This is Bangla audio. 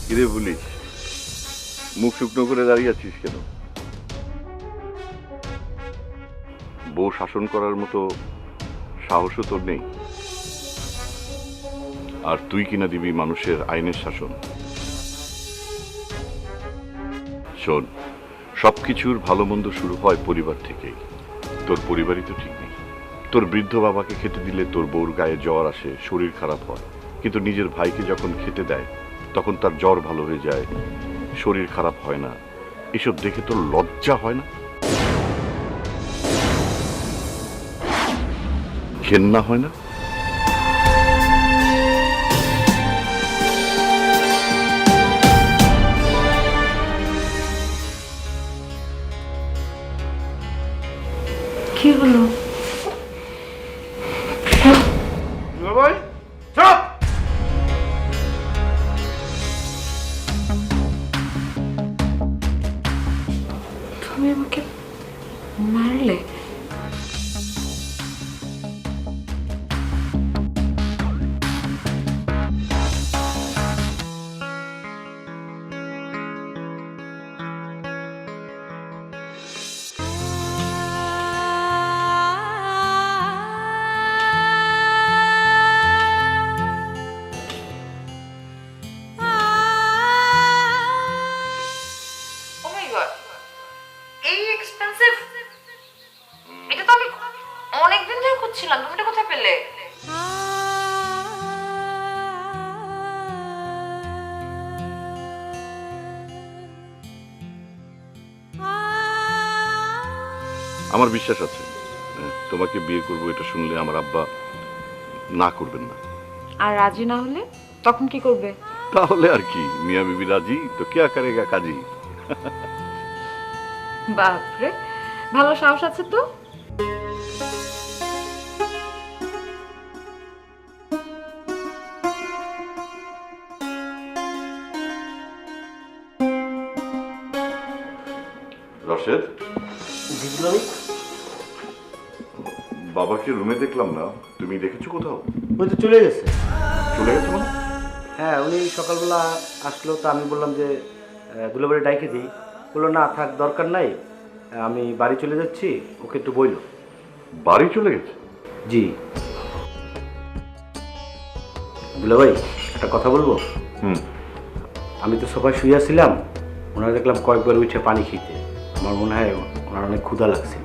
কিরে বলিস, মুখ শুকনো করে দাঁড়িয়ে আছিস কেন? বউ শাসন করার মতো সাহসও তোর নেই, আর তুই কিনা দিবি মানুষের আইনের শাসন। শোন, সবকিছুর ভালো মন্দ শুরু হয় পরিবার থেকেই। তোর পরিবারই তো ঠিক নেই। তোর বৃদ্ধ বাবাকে খেতে দিলে তোর বউর গায়ে জ্বর আসে, শরীর খারাপ হয়, কিন্তু নিজের ভাইকে যখন খেতে দেয় তখন তার জ্বর ভালো হয়ে যায়, শরীর খারাপ হয় না। এসব দেখে তোর লজ্জা হয় না? ঘেন্না হয় না? কি হলো? ভাই চুপ! তুমি আমাকে মারলে? এই এক্সপেন্সিভ, এটা তো আমি অনেকদিন ধরে খুঁজছিলাম, তুমি এটা কোথায় পেলে? আমার বিশ্বাস আছে তোমাকে বিয়ে করবো, এটা শুনলে আমার আব্বা না করবেন না। আর রাজি না হলে তখন কি করবে? তাহলে আর কি, মিয়া বিবি রাজি তো কে করেগা কাজী। বাপরে, ভালো সাহস আছে তো। রশেদ, দিদি, বাবাকে রুমে দেখলাম না, তুমি দেখেছো কোথাও? ওই তো চলে গেছে। চলে গেছে মানে? হ্যাঁ, উনি সকালবেলা আসলো, তো আমি বললাম যে দুলাবাড়ি ডাইকে দিই। বললো না থাক, দরকার নাই, আমি বাড়ি চলে যাচ্ছি, ওকে একটু বইল। বাড়ি চলে গেছে? জি। দুলাভাই, একটা কথা বলবো? আমি তো সবাই শুয়েছিলাম, ওনারা দেখলাম কয়েকবার উঠে পানি খেতে। আমার মনে হয় ওনার অনেক ক্ষুধা লাগছিল।